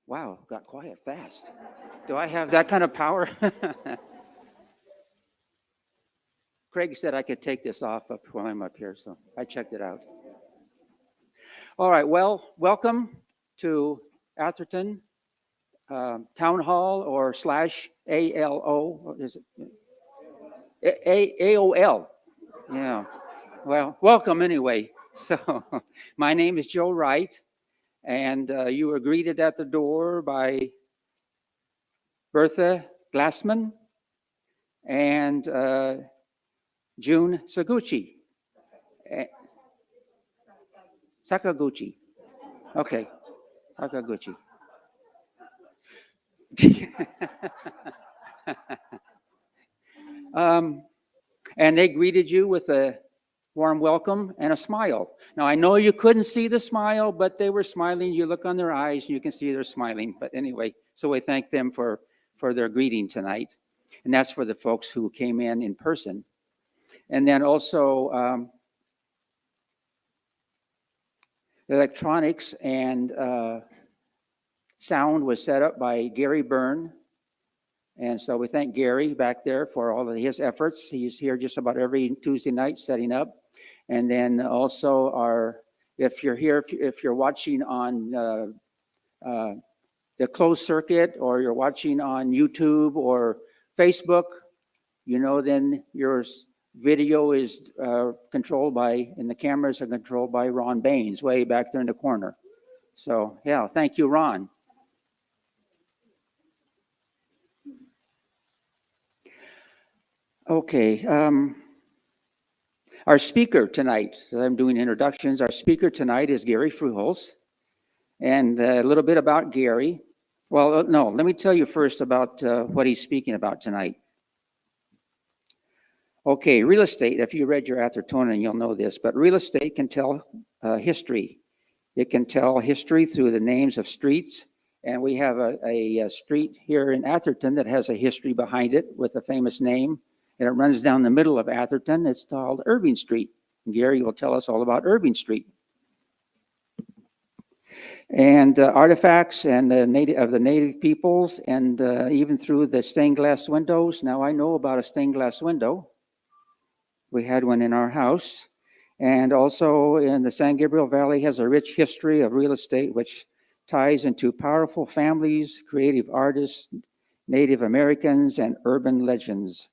Wow, got quiet fast. Do I have that kind of power? Craig said I could take this off up while I'm up here, so I checked it out. All right, well, welcome to Atherton Town Hall or slash ALO. What is it? AOL. Yeah. Well, welcome anyway. So, my name is Joe Wright, and you were greeted at the door by Bertha Glassman and June Saguchi. Sakaguchi. Okay, Sakaguchi. And they greeted you with a warm welcome and a smile. Now, I know you couldn't see the smile, but they were smiling. You look on their eyes, and you can see they're smiling. But anyway, so we thank them for their greeting tonight. And that's for the folks who came in person. And then also electronics and sound was set up by Gary Byrne. And so we thank Gary back there for all of his efforts. He's here just about every Tuesday night setting up. And then also if you're watching on the closed circuit, or you're watching on YouTube or Facebook, then your video is controlled by, and the cameras are controlled by Ron Baines way back there in the corner. So yeah, thank you, Ron. Okay, our speaker tonight, so I'm doing introductions. Our speaker tonight is Gary Fruholz, and a little bit about Gary. Well, no, let me tell you first about what he's speaking about tonight. Okay, real estate, if you read your Athertonian, you'll know this, but real estate can tell history. It can tell history through the names of streets, and we have a street here in Atherton that has a history behind it with a famous name. And it runs down the middle of Atherton. It's called Irving Street. And Gary will tell us all about Irving Street. And artifacts and the native peoples, and even through the stained glass windows. Now, I know about a stained glass window. We had one in our house. And also in the San Gabriel Valley has a rich history of real estate, which ties into powerful families, creative artists, Native Americans, and urban legends.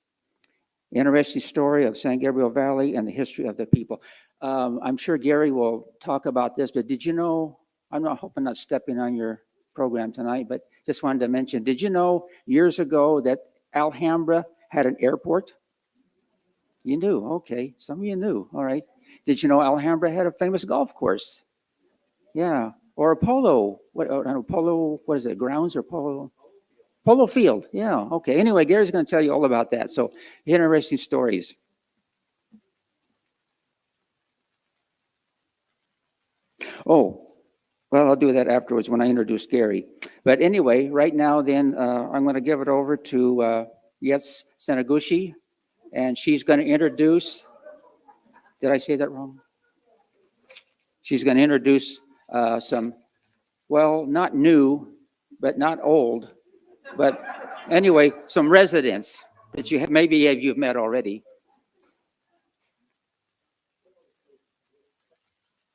Interesting story of San Gabriel Valley and the history of the people. I'm sure Gary will talk about this, but did you know, I'm hoping not stepping on your program tonight, but just wanted to mention, did you know years ago that Alhambra had an airport? You knew, okay. Some of you knew, all right. Did you know Alhambra had a famous golf course? Yeah, or a polo, what is it, grounds or polo? Polo field, yeah, okay. Anyway, Gary's going to tell you all about that. So, interesting stories. Oh, well, I'll do that afterwards when I introduce Gary. But anyway, right now, then, I'm going to give it over to Yes Senaguchi, and she's going to introduce. Did I say that wrong? She's going to introduce some, well, not new, but not old. But anyway, some residents that you've met already.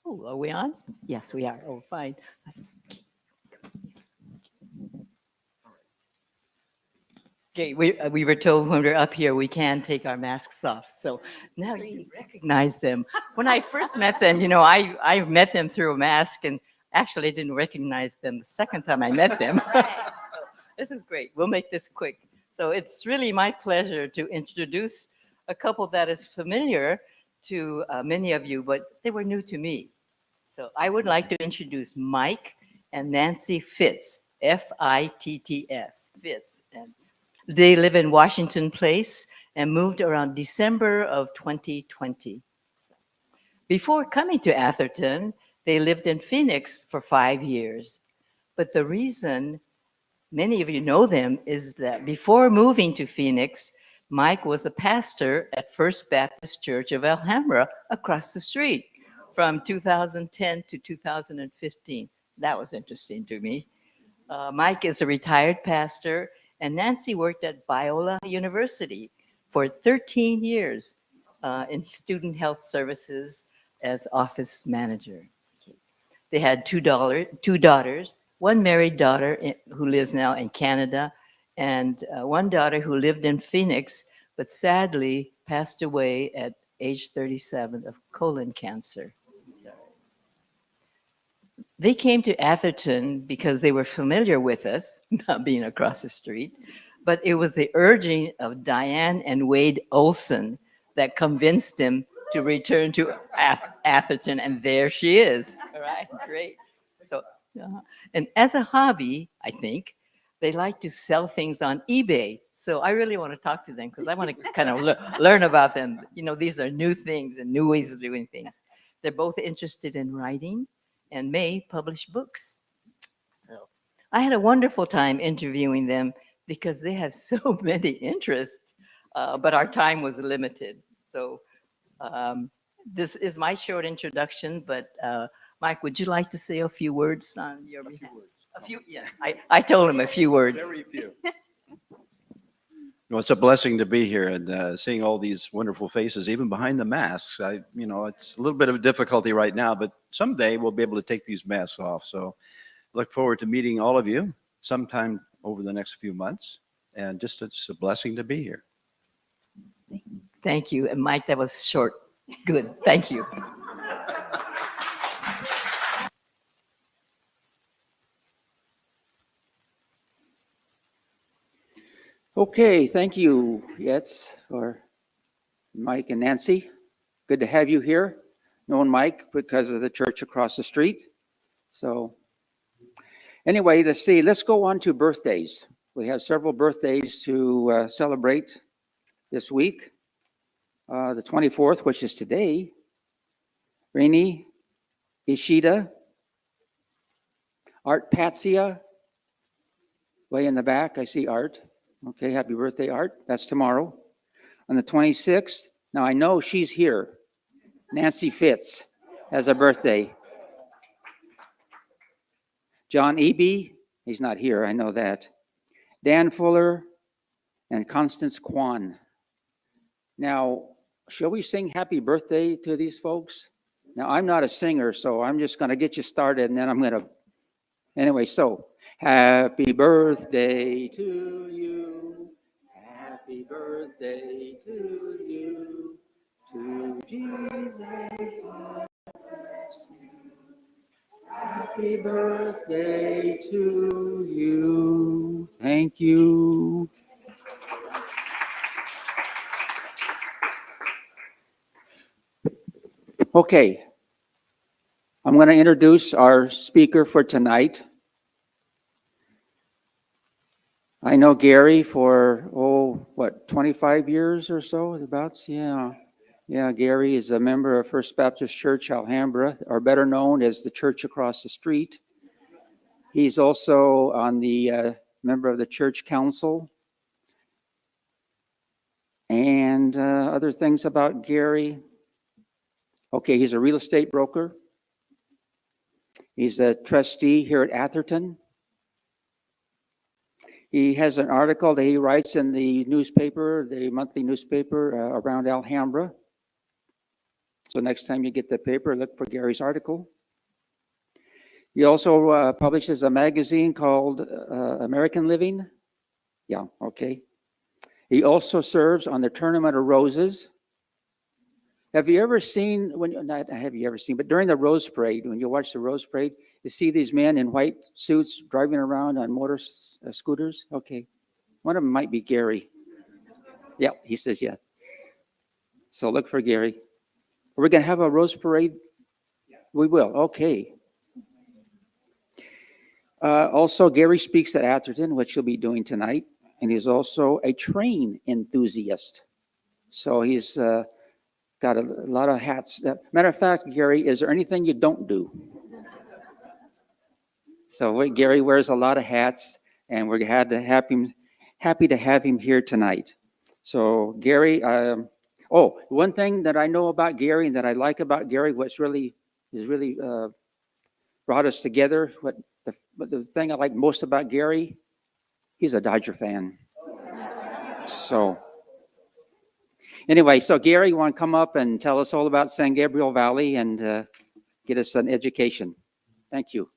Oh, are we on? Yes, we are. Oh, fine. Okay, we were told when we were up here we can take our masks off. So now you recognize them. When I first met them, I met them through a mask, and actually didn't recognize them the second time I met them. This is great. We'll make this quick. So it's really my pleasure to introduce a couple that is familiar to many of you, but they were new to me. So I would like to introduce Mike and Nancy Fitz, Fitts, Fitz. And they live in Washington Place and moved around December of 2020. Before coming to Atherton, they lived in Phoenix for 5 years. But the reason many of you know them is that before moving to Phoenix, Mike was the pastor at First Baptist Church of Alhambra across the street from 2010 to 2015. That was interesting to me. Mike is a retired pastor, and Nancy worked at Biola University for 13 years in student health services as office manager. They had two daughters, one married daughter who lives now in Canada, and one daughter who lived in Phoenix, but sadly passed away at age 37 of colon cancer. They came to Atherton because they were familiar with us, not being across the street, but it was the urging of Diane and Wade Olson that convinced them to return to Atherton, and there she is. All right, great. So, and as a hobby, I think they like to sell things on eBay. So I really want to talk to them because I want to kind of learn about them. You know, these are new things and new ways of doing things. They're both interested in writing and may publish books. So I had a wonderful time interviewing them because they have so many interests, but our time was limited. So this is my short introduction, but Mike, would you like to say a few words on your behalf? A few, yeah. I told him a few words. Very few. Well, it's a blessing to be here and seeing all these wonderful faces, even behind the masks. It's a little bit of a difficulty right now, but someday we'll be able to take these masks off. So look forward to meeting all of you sometime over the next few months. And just it's a blessing to be here. Thank you. And Mike, that was short. Good. Thank you. Okay, thank you, Yetz, for Mike and Nancy. Good to have you here. Known Mike because of the church across the street. So anyway, let's go on to birthdays. We have several birthdays to celebrate this week. The 24th, which is today, Rainy Ishida, Art Patsia, way in the back, I see Art. Okay, happy birthday, Art. That's tomorrow. On the 26th, now I know she's here. Nancy Fitz has a birthday. John Eby, he's not here, I know that. Dan Fuller and Constance Kwan. Now, shall we sing happy birthday to these folks? Now, I'm not a singer, so I'm just going to get you started, and then I'm going to... Anyway, so, happy birthday to you. Happy birthday to you. To Jesus. Happy birthday to you. Thank you. Okay. I'm going to introduce our speaker for tonight. I know Gary for, 25 years or so, thereabouts? Yeah. Yeah, Gary is a member of First Baptist Church, Alhambra, or better known as the church across the street. He's also on the member of the church council. And other things about Gary. Okay, he's a real estate broker. He's a trustee here at Atherton. He has an article that he writes in the newspaper, the monthly newspaper around Alhambra. So next time you get the paper, look for Gary's article. He also publishes a magazine called American Living. Yeah, okay. He also serves on the Tournament of Roses. Have you ever seen, but during the Rose Parade, when you watch the Rose Parade, you see these men in white suits driving around on motor scooters? Okay. One of them might be Gary. Yeah, he says, yeah. So look for Gary. Are we going to have a Rose Parade? We will. Okay. Also, Gary speaks at Atherton, which he'll be doing tonight. And he's also a train enthusiast. So he's got a lot of hats. Matter of fact, Gary, is there anything you don't do? So Gary wears a lot of hats, and we're happy to have him here tonight. So Gary, one thing that I know about Gary and that I like about Gary, what's really brought us together, what But the thing I like most about Gary, he's a Dodger fan. So anyway, so Gary, you want to come up and tell us all about San Gabriel Valley and get us an education? Thank you.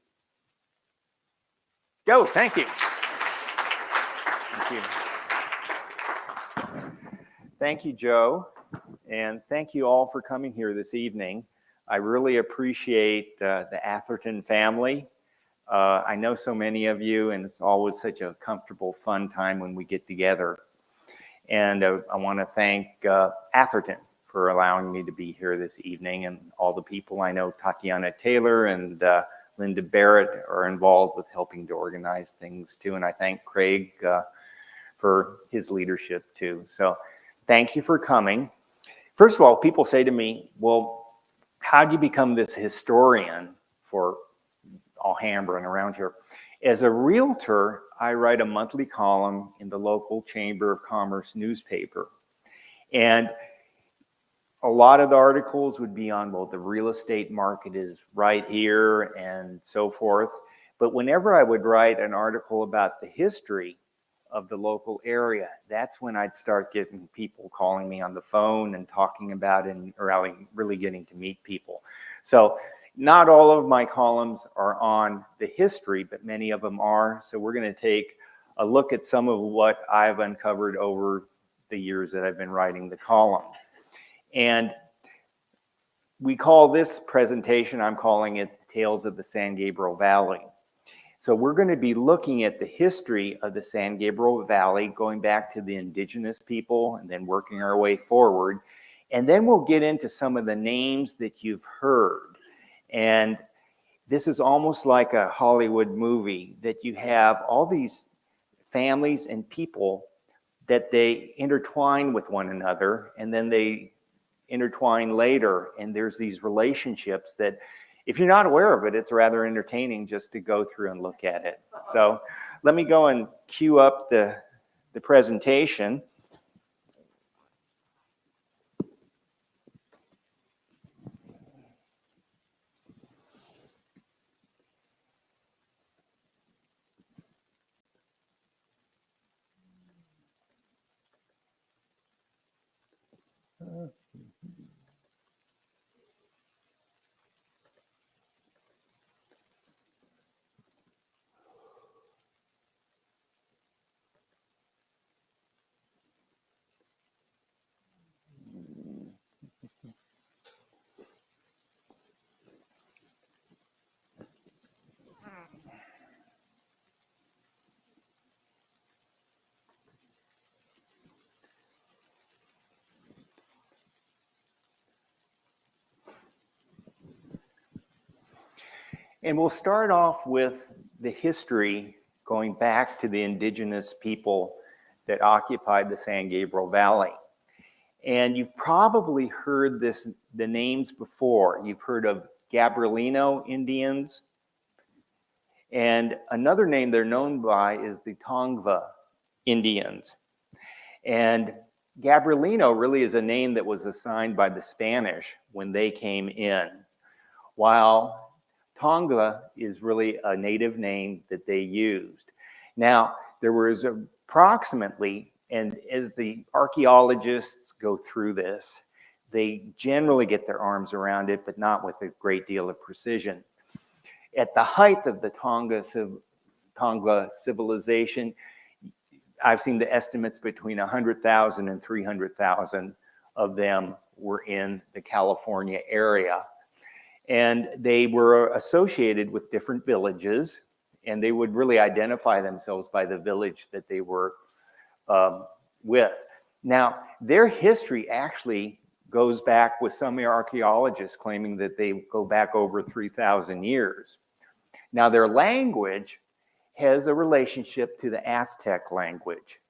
Go, thank you. Thank you. Thank you, Joe, and thank you all for coming here this evening. I really appreciate the Atherton family. I know so many of you, and it's always such a comfortable, fun time when we get together. And I want to thank Atherton for allowing me to be here this evening, and all the people I know, Tatiana Taylor and Linda Barrett, are involved with helping to organize things too. And I thank Craig for his leadership too. So thank you for coming. First of all, people say to me, well, how do you become this historian for Alhambra and around here? As a realtor, I write a monthly column in the local Chamber of Commerce newspaper. And a lot of the articles would be on, well, the real estate market is right here and so forth. But whenever I would write an article about the history of the local area, that's when I'd start getting people calling me on the phone and talking about it, and really getting to meet people. So not all of my columns are on the history, but many of them are. So we're going to take a look at some of what I've uncovered over the years that I've been writing the column. And we call this presentation, I'm calling it Tales of the San Gabriel Valley. So we're going to be looking at the history of the San Gabriel Valley, going back to the indigenous people and then working our way forward. And then we'll get into some of the names that you've heard. And this is almost like a Hollywood movie, that you have all these families and people that they intertwine with one another, and then they intertwine later, and there's these relationships that, if you're not aware of it, it's rather entertaining just to go through and look at it. So let me go and cue up the presentation. And we'll start off with the history going back to the indigenous people that occupied the San Gabriel Valley. And you've probably heard the names before. You've heard of Gabrielino Indians. And another name they're known by is the Tongva Indians. And Gabrielino really is a name that was assigned by the Spanish when they came in, while Tongva is really a native name that they used. Now, there was approximately, and as the archaeologists go through this, they generally get their arms around it, but not with a great deal of precision. At the height of the Tongva civilization, I've seen the estimates between 100,000 and 300,000 of them were in the California area. And they were associated with different villages, and they would really identify themselves by the village that they were with. Now, their history actually goes back with some archaeologists claiming that they go back over 3,000 years. Now, their language has a relationship to the Aztec language.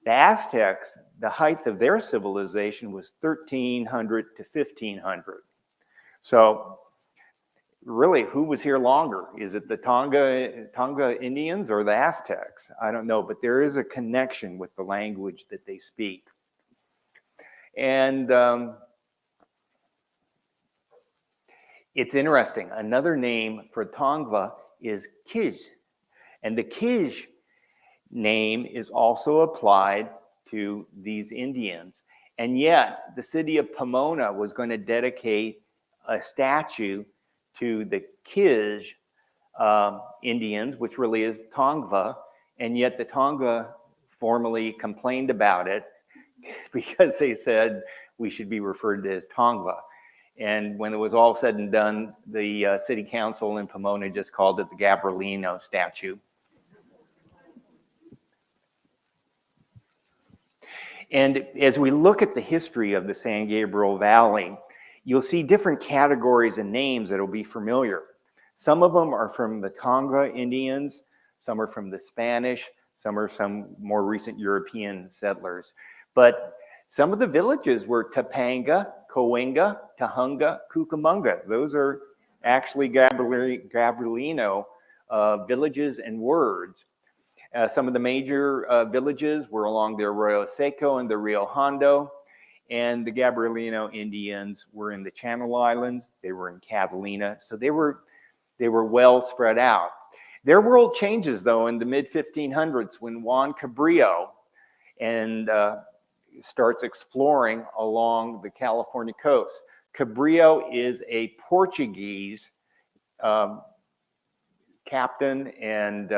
The Aztecs, the height of their civilization was 1,300 to 1,500. So really, who was here longer? Is it the Tonga Indians or the Aztecs? I don't know, but there is a connection with the language that they speak. And it's interesting. Another name for Tongva is Kij. And the Kij name is also applied to these Indians. And yet the city of Pomona was going to dedicate a statue to the Kij Indians, which really is Tongva. And yet the Tongva formally complained about it because they said we should be referred to as Tongva. And when it was all said and done, the city council in Pomona just called it the Gabrielino statue. And as we look at the history of the San Gabriel Valley, you'll see different categories and names that will be familiar. Some of them are from the Tongva Indians, some are from the Spanish, some are some more recent European settlers. But some of the villages were Topanga, Coenga, Tahunga, Cucamonga. Those are actually Gabrielino villages and words. Some of the major villages were along the Arroyo Seco and the Rio Hondo, and the Gabrielino Indians were in the Channel Islands. They were in Catalina, so they were well spread out. Their world changes though in the mid-1500s when Juan Cabrillo and starts exploring along the California coast. Cabrillo is a Portuguese captain and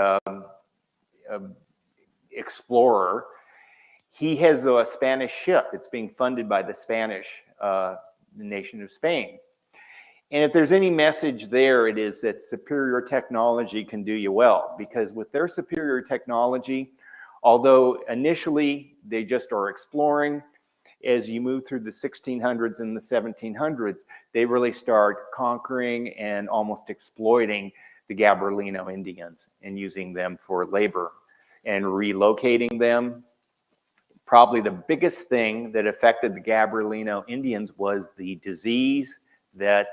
explorer. He has a Spanish ship. It's being funded by the Spanish nation of Spain. And if there's any message there, it is that superior technology can do you well, because with their superior technology, although initially they just are exploring, as you move through the 1600s and the 1700s, they really start conquering and almost exploiting the Gabrielino Indians and using them for labor and relocating them. Probably the biggest thing that affected the Gabrielino Indians was the disease that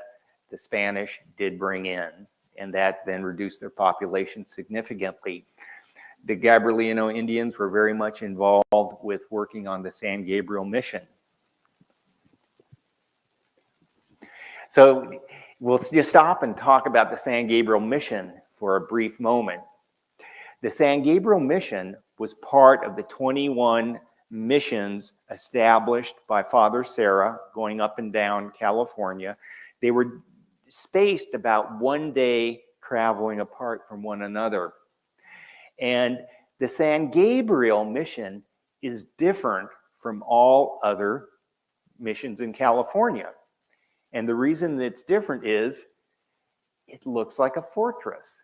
the Spanish did bring in, and that then reduced their population significantly. The Gabrielino Indians were very much involved with working on the San Gabriel mission. So we'll just stop and talk about the San Gabriel mission for a brief moment. The San Gabriel mission was part of the 21 missions established by Father Serra going up and down California. They were spaced about 1 day traveling apart from one another. And the San Gabriel mission is different from all other missions in California. And the reason that it's different is it looks like a fortress.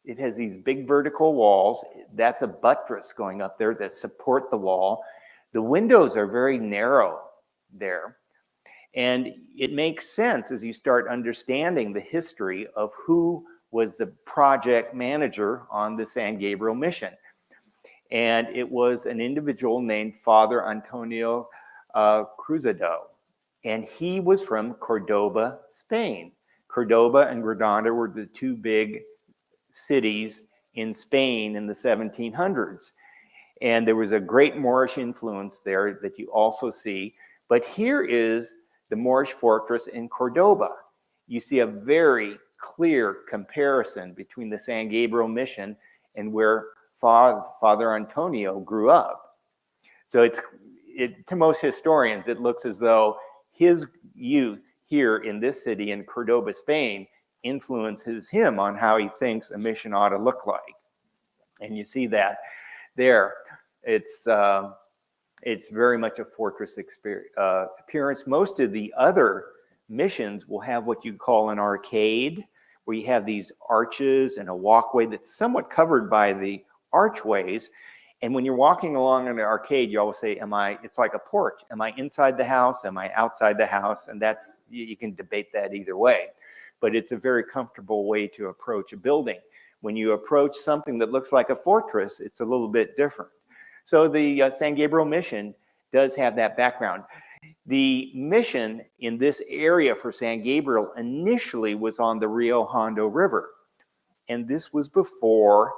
It has these big vertical walls. That's a buttress going up there that support the wall. The windows are very narrow there. And it makes sense as you start understanding the history of who was the project manager on the San Gabriel mission. And it was an individual named Father Antonio Cruzado. And he was from Cordoba, Spain. Cordoba and Granada were the two big cities in Spain in the 1700s. And there was a great Moorish influence there that you also see. But here is the Moorish fortress in Cordoba. You see a very clear comparison between the San Gabriel mission and where Father Antonio grew up. So to most historians, it looks as though his youth here in this city in Cordoba, Spain, influences him on how he thinks a mission ought to look like. And you see that there. It's very much a fortress appearance. Most of the other missions will have what you call an arcade, where you have these arches and a walkway that's somewhat covered by the archways. And when you're walking along in the arcade, you always say, it's like a porch. Am I inside the house? Am I outside the house? And you can debate that either way. But it's a very comfortable way to approach a building. When you approach something that looks like a fortress, it's a little bit different. So the San Gabriel mission does have that background. The mission in this area for San Gabriel initially was on the Rio Hondo River. And this was before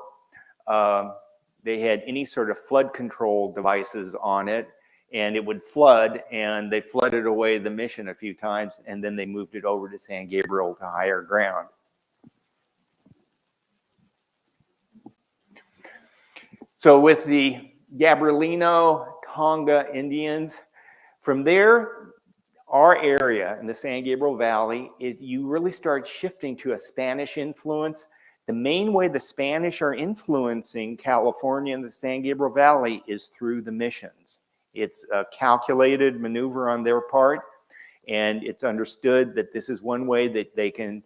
they had any sort of flood control devices on it. And it would flood, and they flooded away the mission a few times, and then they moved it over to San Gabriel to higher ground. So with the Gabrielino Tonga Indians, from there, our area in the San Gabriel Valley, you really start shifting to a Spanish influence. The main way the Spanish are influencing California and the San Gabriel Valley is through the missions. It's a calculated maneuver on their part, and it's understood that this is one way that they can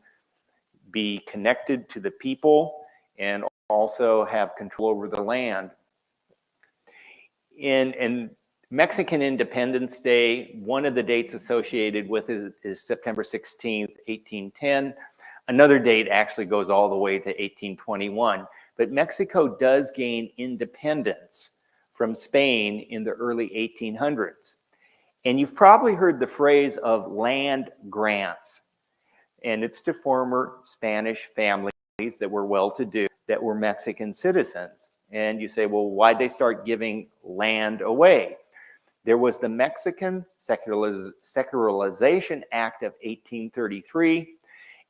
be connected to the people and also have control over the land. In Mexican Independence Day, one of the dates associated with it is September 16th, 1810. Another date actually goes all the way to 1821. But Mexico does gain independence from Spain in the early 1800s. And you've probably heard the phrase of land grants. And it's to former Spanish families that were well-to-do, that were Mexican citizens. And you say, well, why'd they start giving land away? There was the Mexican Secularization Act of 1833,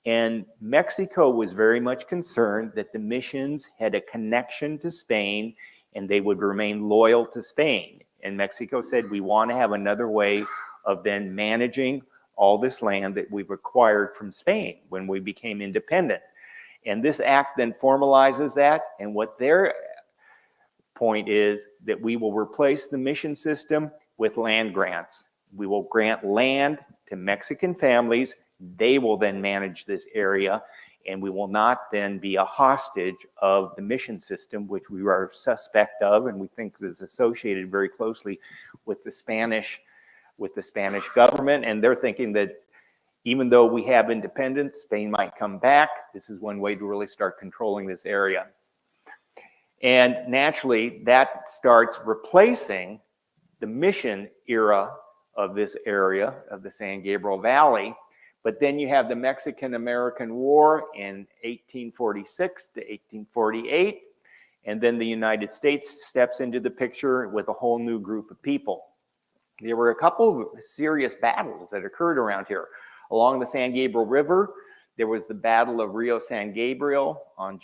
and Mexico was very much concerned that the missions had a connection to Spain and they would remain loyal to Spain. And Mexico said, we want to have another way of then managing all this land that we've acquired from Spain when we became independent. And this act then formalizes that, and what their point is that we will replace the mission system with land grants. We will grant land to Mexican families. They will then manage this area, and we will not then be a hostage of the mission system, which we are suspect of, and we think is associated very closely with the Spanish government. And they're thinking that even though we have independence, Spain might come back. This is one way to really start controlling this area. And naturally, that starts replacing the mission era of this area of the San Gabriel Valley. But then you have the Mexican-American War in 1846 to 1848. And then the United States steps into the picture with a whole new group of people. There were a couple of serious battles that occurred around here. Along the San Gabriel River, there was the Battle of Rio San Gabriel on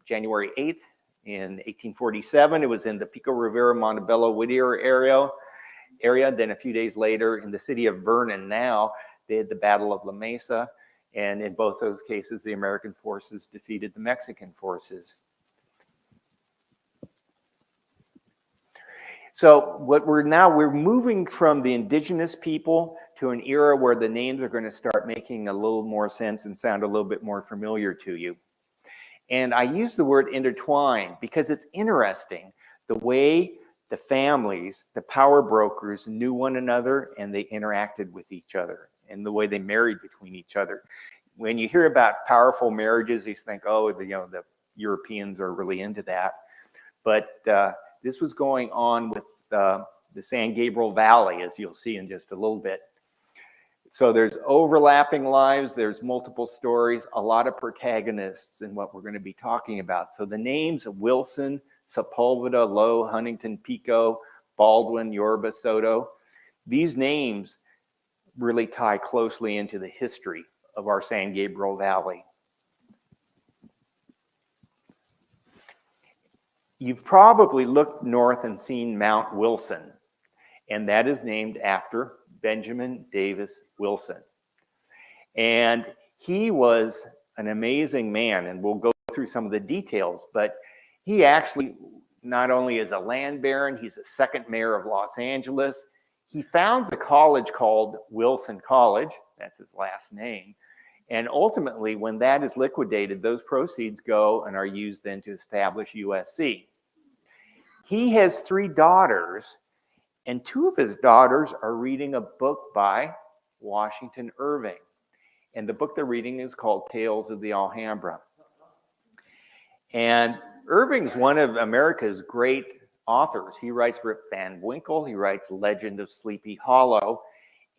January 8th. In 1847, it was in the Pico Rivera, Montebello, Whittier area. Then a few days later, in the city of Vernon now, they had the Battle of La Mesa. And in both those cases, the American forces defeated the Mexican forces. So we're moving from the indigenous people to an era where the names are going to start making a little more sense and sound a little bit more familiar to you. And I use the word intertwine because it's interesting the way the families, the power brokers knew one another and they interacted with each other and the way they married between each other. When you hear about powerful marriages, you think, oh, the Europeans are really into that. But this was going on with the San Gabriel Valley, as you'll see in just a little bit. So there's overlapping lives, there's multiple stories, a lot of protagonists in what we're going to be talking about. So the names of Wilson, Sepulveda, Lowe, Huntington, Pico, Baldwin, Yorba, Soto, these names really tie closely into the history of our San Gabriel Valley. You've probably looked north and seen Mount Wilson, and that is named after Benjamin Davis Wilson. And he was an amazing man, and we'll go through some of the details, but he actually not only is a land baron, he's a second mayor of Los Angeles. He founds a college called Wilson College, that's his last name, and ultimately when that is liquidated, those proceeds go and are used then to establish USC. He has 3 daughters, and 2 of his daughters are reading a book by Washington Irving. And the book they're reading is called Tales of the Alhambra. And Irving's one of America's great authors. He writes Rip Van Winkle, he writes Legend of Sleepy Hollow.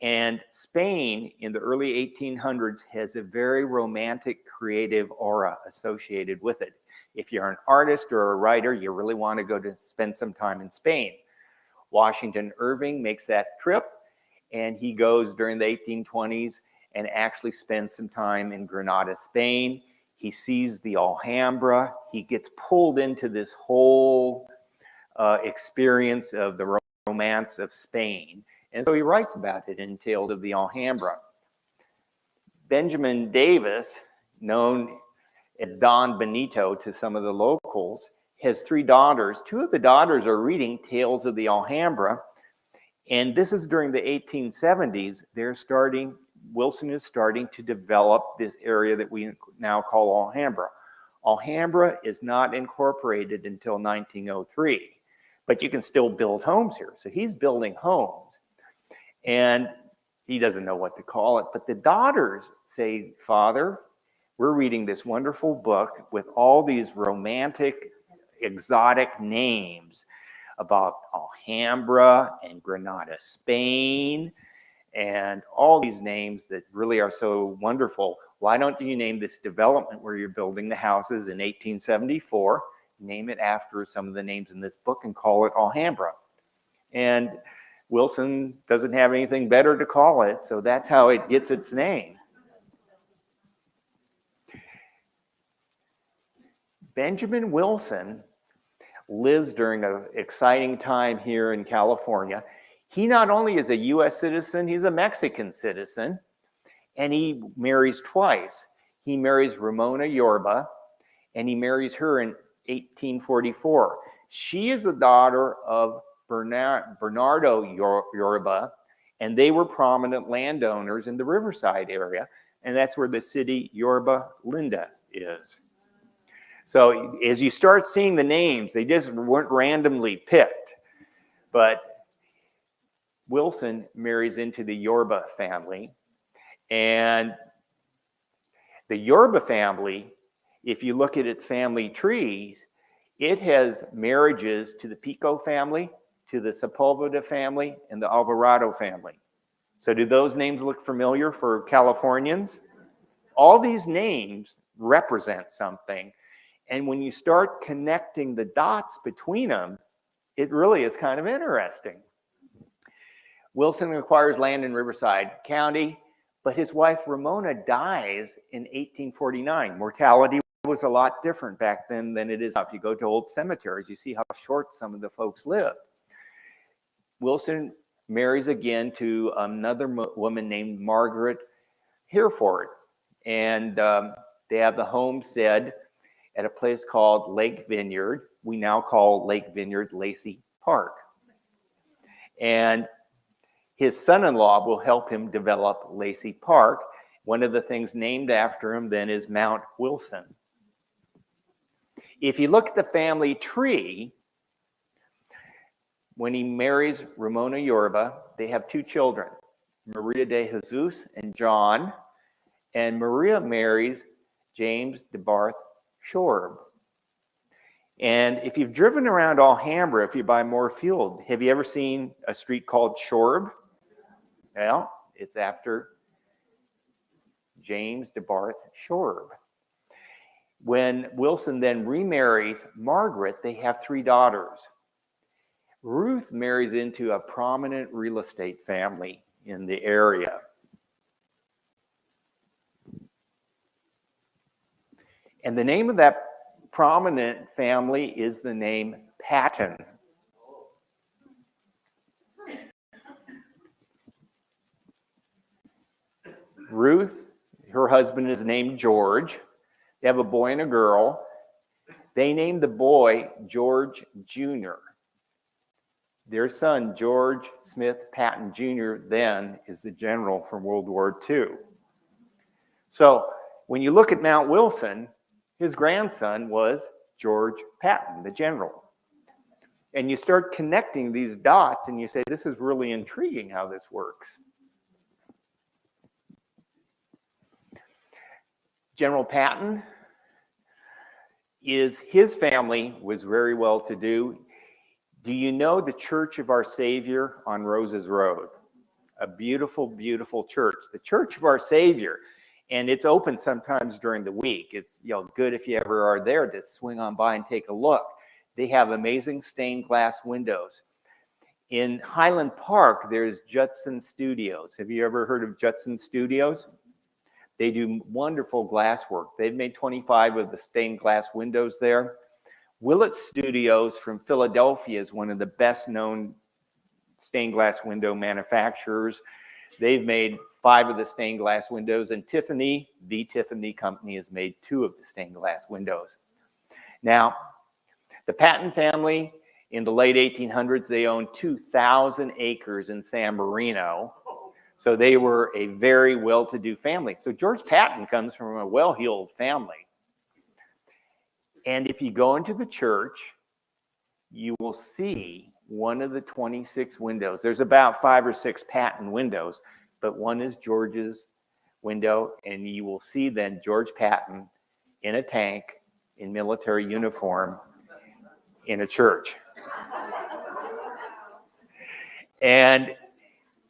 And Spain in the early 1800s has a very romantic, creative aura associated with it. If you're an artist or a writer, you really want to go to spend some time in Spain. Washington Irving makes that trip, and he goes during the 1820s and actually spends some time in Granada, Spain. He sees the Alhambra. He gets pulled into this whole experience of the romance of Spain. And so he writes about it in Tales of the Alhambra. Benjamin Davis, known as Don Benito to some of the locals, has 3 daughters. 2 of the daughters are reading Tales of the Alhambra. And this is during the 1870s. Wilson is starting to develop this area that we now call Alhambra. Alhambra is not incorporated until 1903, but you can still build homes here. So he's building homes, and he doesn't know what to call it. But the daughters say, Father, we're reading this wonderful book with all these romantic, exotic names about Alhambra and Granada, Spain, and all these names that really are so wonderful. Why don't you name this development where you're building the houses in 1874, name it after some of the names in this book and call it Alhambra? And Wilson doesn't have anything better to call it, so that's how it gets its name. Benjamin Wilson lives during an exciting time here in California. He not only is a U.S. citizen, he's a Mexican citizen, and he marries twice. He marries Ramona Yorba, and he marries her in 1844. She is the daughter of Bernardo Yorba, and they were prominent landowners in the Riverside area, and that's where the city Yorba Linda is. So as you start seeing the names, they just weren't randomly picked. But Wilson marries into the Yorba family. And the Yorba family, if you look at its family trees, it has marriages to the Pico family, to the Sepulveda family, and the Alvarado family. So do those names look familiar for Californians? All these names represent something. And when you start connecting the dots between them, it really is kind of interesting. Wilson acquires land in Riverside County, but his wife Ramona dies in 1849. Mortality was a lot different back then than it is now. If you go to old cemeteries, you see how short some of the folks live. Wilson marries again to another woman named Margaret Hereford, and they have the homestead at a place called Lake Vineyard. We now call Lake Vineyard Lacey Park. And his son-in-law will help him develop Lacey Park. One of the things named after him then is Mount Wilson. If you look at the family tree, when he marries Ramona Yorba, they have 2 children, Maria de Jesus and John, and Maria marries James DeBarth Shorb. And if you've driven around Alhambra, if you buy more fuel, have you ever seen a street called Shorb? Well, it's after James DeBarth Shorb. When Wilson then remarries Margaret, they have 3 daughters. Ruth marries into a prominent real estate family in the area. And the name of that prominent family is the name Patton. Ruth, her husband is named George. They have a boy and a girl. They named the boy George Jr. Their son, George Smith Patton Jr., then is the general from World War II. So when you look at Mount Wilson, his grandson was George Patton, the general. And you start connecting these dots and you say, this is really intriguing how this works. General Patton, his family was very well to do. Do you know the Church of Our Savior on Roses Road? A beautiful, beautiful church. The Church of Our Savior. And it's open sometimes during the week. It's good if you ever are there to swing on by and take a look. They have amazing stained glass windows. In Highland Park, there's Judson Studios. Have you ever heard of Judson Studios? They do wonderful glass work. They've made 25 of the stained glass windows there. Willett Studios from Philadelphia is one of the best known stained glass window manufacturers. They've made 5 of the stained glass windows, and Tiffany, the Tiffany company, has made 2 of the stained glass windows. Now, the Patton family, in the late 1800s, they owned 2,000 acres in San Marino. So they were a very well-to-do family. So George Patton comes from a well-heeled family. And if you go into the church, you will see one of the 26 windows. There's about 5 or 6 Patton windows, but one is George's window, and you will see then George Patton in a tank in military uniform in a church. And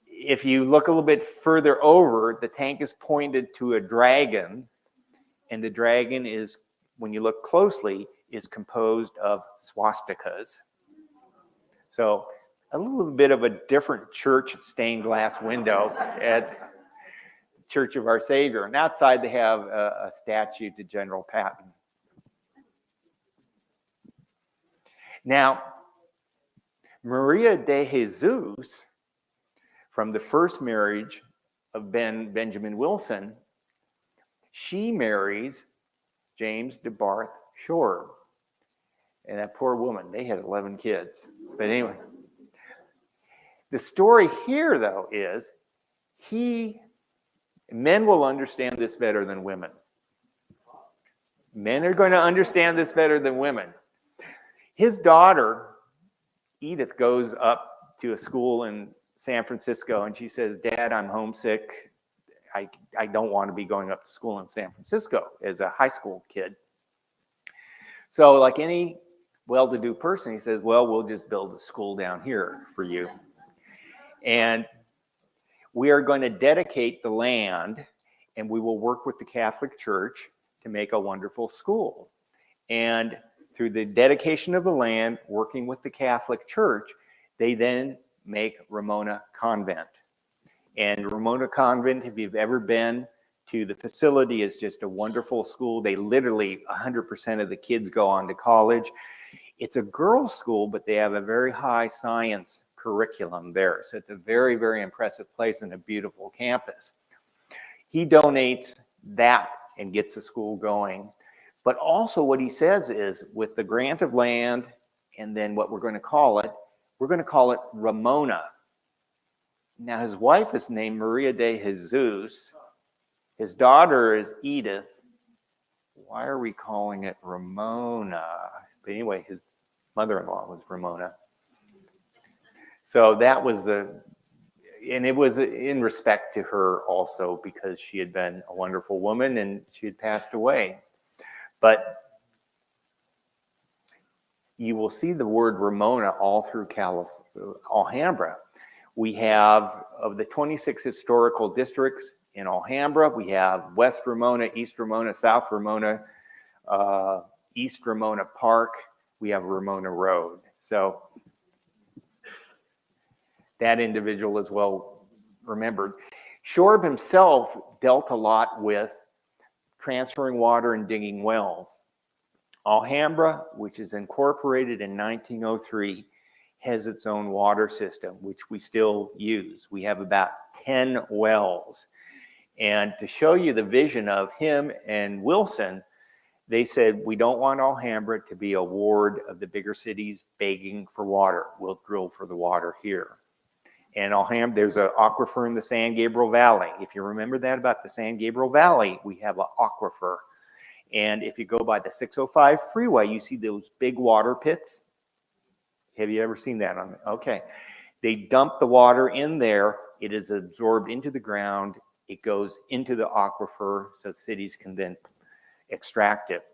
if you look a little bit further over, the tank is pointed to a dragon, and the dragon is, when you look closely, is composed of swastikas. So a little bit of a different church stained glass window at Church of Our Savior. And outside they have a statue to General Patton. Now, Maria de Jesus, from the first marriage of Benjamin Wilson, she marries James DeBarth Shore. And that poor woman, they had 11 kids. But anyway, the story here, though, is men will understand this better than women. Men are going to understand this better than women. His daughter, Edith, goes up to a school in San Francisco, and she says, "Dad, I'm homesick. I don't want to be going up to school in San Francisco," as a high school kid. So like any well-to-do person, he says, "Well, we'll just build a school down here for you. And we are going to dedicate the land, and we will work with the Catholic Church to make a wonderful school." And through the dedication of the land, working with the Catholic Church, they then make Ramona Convent. And Ramona Convent, if you've ever been to the facility, is just a wonderful school. They literally, 100% of the kids go on to college. It's a girls' school, but they have a very high science curriculum there. So it's a very, very impressive place and a beautiful campus. He donates that and gets the school going. But also what he says is, with the grant of land and then what we're going to call it Ramona. Now, his wife is named Maria de Jesus. His daughter is Edith. Why are we calling it Ramona? But anyway, his mother-in-law was Ramona. So that was and it was in respect to her also, because she had been a wonderful woman and she had passed away. But you will see the word Ramona all through Alhambra. We have, of the 26 historical districts in Alhambra, we have West Ramona, East Ramona, South Ramona, East Ramona Park. We have Ramona Road. So that individual is well remembered. Shorb himself dealt a lot with transferring water and digging wells. Alhambra, which is incorporated in 1903, has its own water system, which we still use. We have about 10 wells. And to show you the vision of him and Wilson, they said, "We don't want Alhambra to be a ward of the bigger cities begging for water. We'll drill for the water here." And Alhambra, there's an aquifer in the San Gabriel Valley. If you remember that about the San Gabriel Valley, we have an aquifer. And if you go by the 605 freeway, you see those big water pits. Have you ever seen that? Okay. They dump the water in there. It is absorbed into the ground. It goes into the aquifer so cities can then extract it.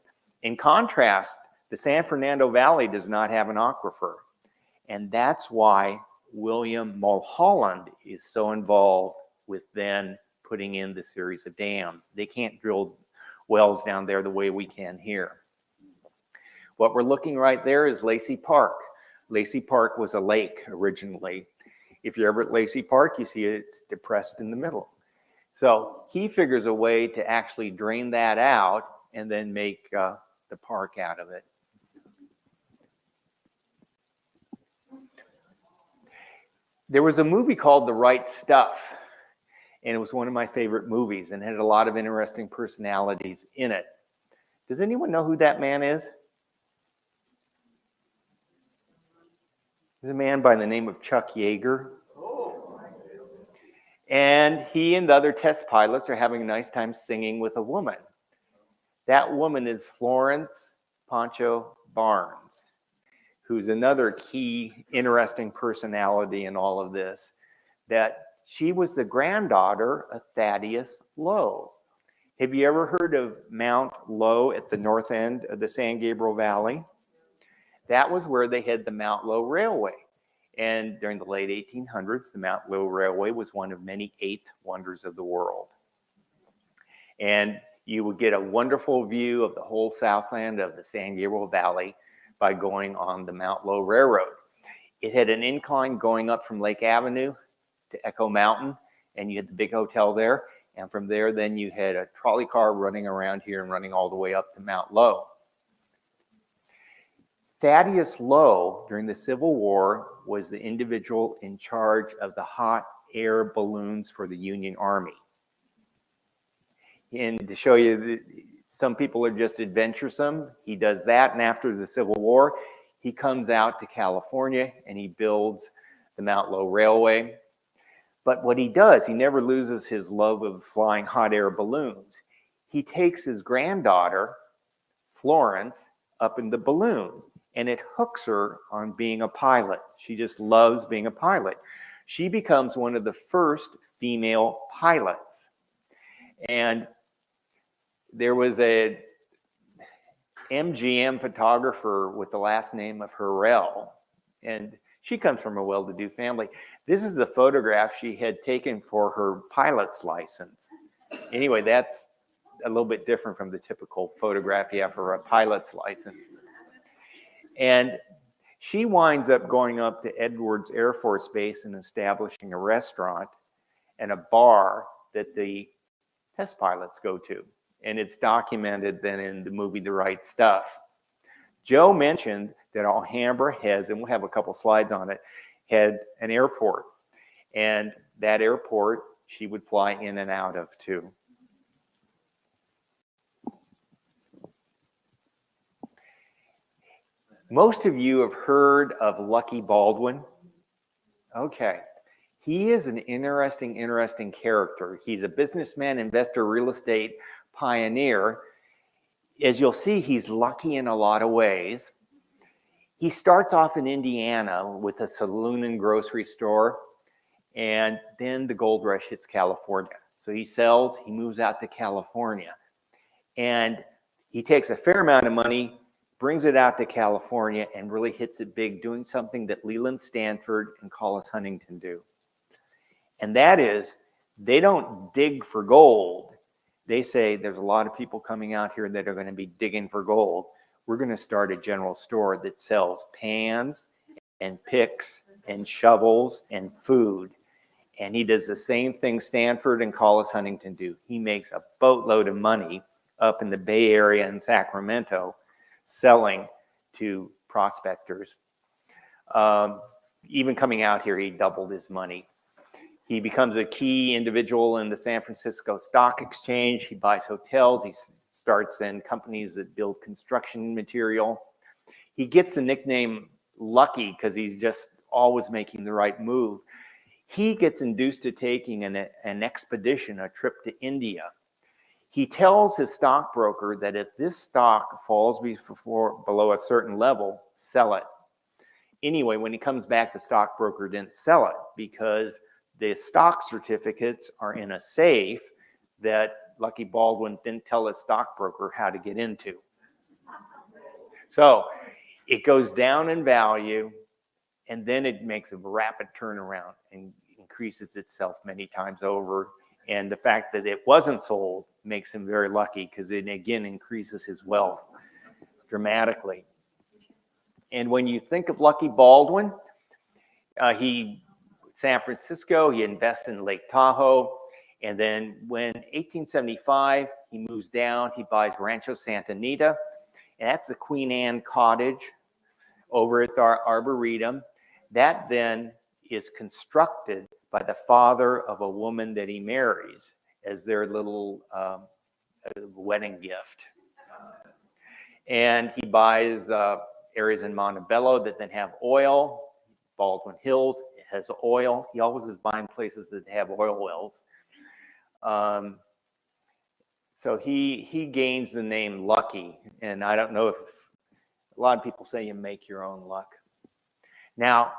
In contrast, the San Fernando Valley does not have an aquifer. And that's why William Mulholland is so involved with then putting in the series of dams. They can't drill wells down there the way we can here. What we're looking right there is Lacey Park. Lacey Park was a lake originally. If you're ever at Lacey Park, you see it's depressed in the middle. So he figures a way to actually drain that out and then make the park out of it. There was a movie called The Right Stuff, and it was one of my favorite movies and had a lot of interesting personalities in it. Does anyone know who that man is? There's a man by the name of Chuck Yeager. And he and the other test pilots are having a nice time singing with a woman. That woman is Florence Pancho Barnes, who's another key, interesting personality in all of this, that she was the granddaughter of Thaddeus Lowe. Have you ever heard of Mount Lowe at the north end of the San Gabriel Valley? That was where they had the Mount Lowe Railway. And during the late 1800s, the Mount Lowe Railway was one of many eighth wonders of the world. And you would get a wonderful view of the whole southland of the San Gabriel Valley by going on the Mount Lowe Railroad. It had an incline going up from Lake Avenue to Echo Mountain, and you had the big hotel there. And from there, then you had a trolley car running around here and running all the way up to Mount Lowe. Thaddeus Lowe, during the Civil War, was the individual in charge of the hot air balloons for the Union Army. And to show you that some people are just adventuresome, he does that. And after the Civil War, he comes out to California and he builds the Mount Lowe Railway. But what he does, he never loses his love of flying hot air balloons. He takes his granddaughter, Florence, up in the balloon, and it hooks her on being a pilot. She just loves being a pilot. She becomes one of the first female pilots. And there was a MGM photographer with the last name of Harrell, and she comes from a well-to-do family. This is the photograph she had taken for her pilot's license. Anyway, that's a little bit different from the typical photograph you have for a pilot's license. And she winds up going up to Edwards Air Force Base and establishing a restaurant and a bar that the test pilots go to. And it's documented then in the movie The Right Stuff. Joe mentioned that Alhambra has, and we'll have a couple slides on it, had an airport. And that airport she would fly in and out of too. Most of you have heard of Lucky Baldwin. Okay. He is an interesting character. He's a businessman, investor, real estate pioneer. As you'll see, he's lucky in a lot of ways. He starts off in Indiana with a saloon and grocery store, and then the gold rush hits California. So he sells, he moves out to California, and he takes a fair amount of money, brings it out to California, and really hits it big, doing something that Leland Stanford and Collis Huntington do. And that is, they don't dig for gold. They say there's a lot of people coming out here that are going to be digging for gold. We're going to start a general store that sells pans and picks and shovels and food. And he does the same thing Stanford and Collis Huntington do. He makes a boatload of money up in the Bay Area and Sacramento selling to prospectors. Even coming out here, he doubled his money. He becomes a key individual in the San Francisco Stock Exchange. He buys hotels. He starts then companies that build construction material. He gets the nickname Lucky because he's just always making the right move. He gets induced to taking an expedition, a trip to India. He tells his stockbroker that if this stock falls below a certain level, sell it. Anyway, when he comes back, the stockbroker didn't sell it because the stock certificates are in a safe that Lucky Baldwin didn't tell his stockbroker how to get into. So it goes down in value, and then it makes a rapid turnaround and increases itself many times over. And the fact that it wasn't sold makes him very lucky because it again increases his wealth dramatically. And when you think of Lucky Baldwin, San Francisco, he invests in Lake Tahoe. And then when 1875, he moves down, he buys Rancho Santa Anita. And that's the Queen Anne cottage over at the Arboretum. That then is constructed by the father of a woman that he marries as their little wedding gift. And he buys areas in Montebello that then have oil. Baldwin Hills has oil. He always is buying places that have oil wells. So he gains the name Lucky. And I don't know if a lot of people say you make your own luck. Now,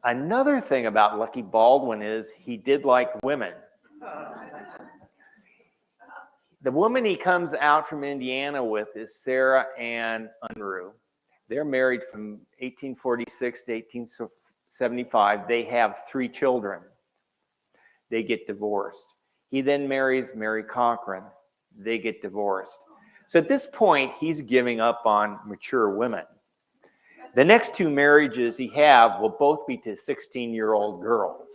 another thing about Lucky Baldwin is he did like women. The woman he comes out from Indiana with is Sarah Ann Unruh. They're married from 1846 to 1875. They have 3 children. They get divorced. He then marries Mary Cochran. They get divorced. So at this point, he's giving up on mature women. The next 2 marriages he have will both be to 16-year-old girls.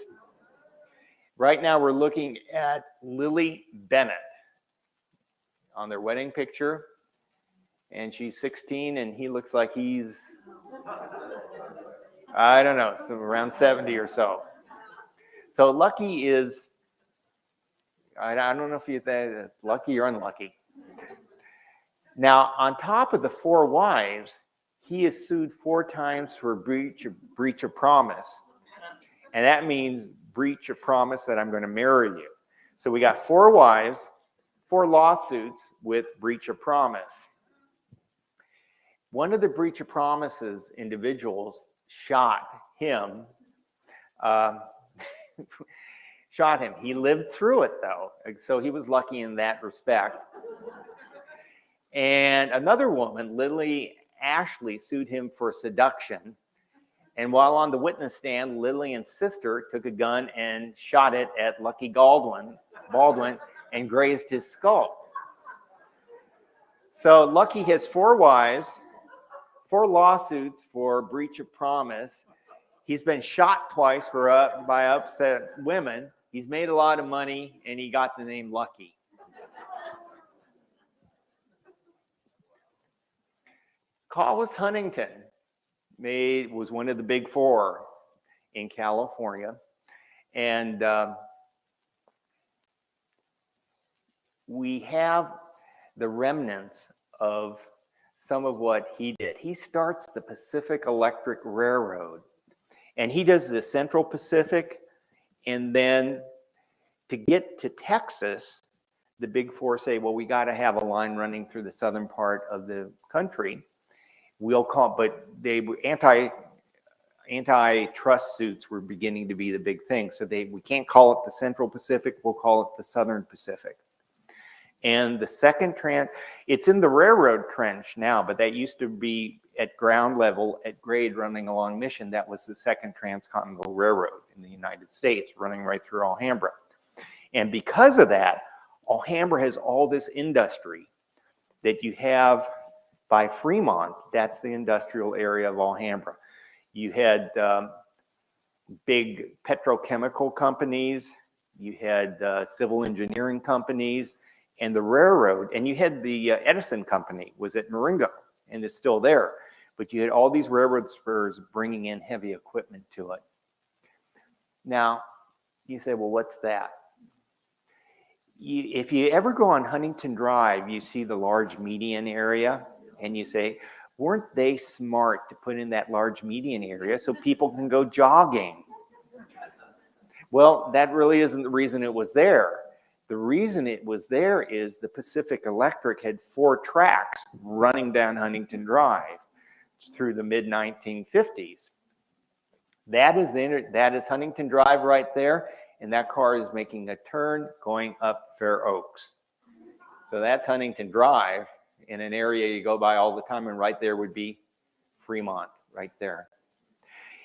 Right now, we're looking at Lily Bennett on their wedding picture, and she's 16, and he looks like he's, I don't know, so around 70 or so. So Lucky is, I don't know if you're lucky or unlucky. Now, on top of the 4 wives, he is sued 4 times for breach of promise. And that means breach of promise that I'm going to marry you. So we got 4 wives, 4 lawsuits with breach of promise. One of the breach of promises individuals shot him. Shot him. He lived through it, though. So he was lucky in that respect. And another woman, Lily Ashley, sued him for seduction. And while on the witness stand, Lillian's sister took a gun and shot it at Lucky Baldwin and grazed his skull. So Lucky has 4 wives, 4 lawsuits for breach of promise. He's been shot twice by upset women. He's made a lot of money, and he got the name Lucky. Collis Huntington was one of the big 4 in California. And we have the remnants of some of what he did. He starts the Pacific Electric Railroad. And he does the Central Pacific. And then to get to Texas, the big 4 say, well, we got to have a line running through the southern part of the country. We'll call, but they were antitrust suits were beginning to be the big thing. So we can't call it the Central Pacific, we'll call it the Southern Pacific. And the second it's in the railroad trench now, but that used to be at ground level, at grade running along Mission. That was the second transcontinental railroad in the United States, running right through Alhambra. And because of that, Alhambra has all this industry that you have by Fremont. That's the industrial area of Alhambra. You had big petrochemical companies, you had civil engineering companies, and the railroad, and you had the Edison Company was at Marengo, and it's still there. But you had all these railroad spurs bringing in heavy equipment to it. Now, you say, well, what's that? If you ever go on Huntington Drive, you see the large median area, and you say, weren't they smart to put in that large median area so people can go jogging? Well, that really isn't the reason it was there. The reason it was there is the Pacific Electric had 4 tracks running down Huntington Drive through the mid-1950s. That is Huntington Drive right there, and that car is making a turn going up Fair Oaks. So that's Huntington Drive in an area you go by all the time, and right there would be Fremont, right there.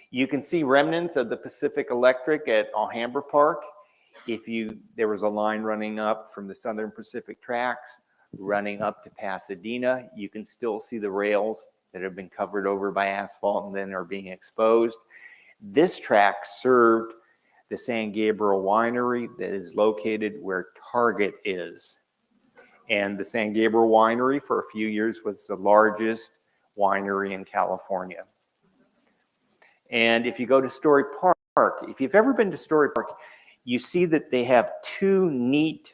You can see remnants of the Pacific Electric at Alhambra Park. There was a line running up from the Southern Pacific tracks, running up to Pasadena. You can still see the rails that have been covered over by asphalt and then are being exposed. This track served the San Gabriel Winery that is located where Target is. And the San Gabriel Winery for a few years was the largest winery in California. And if you go to Story Park, if you've ever been to Story Park, you see that they have two neat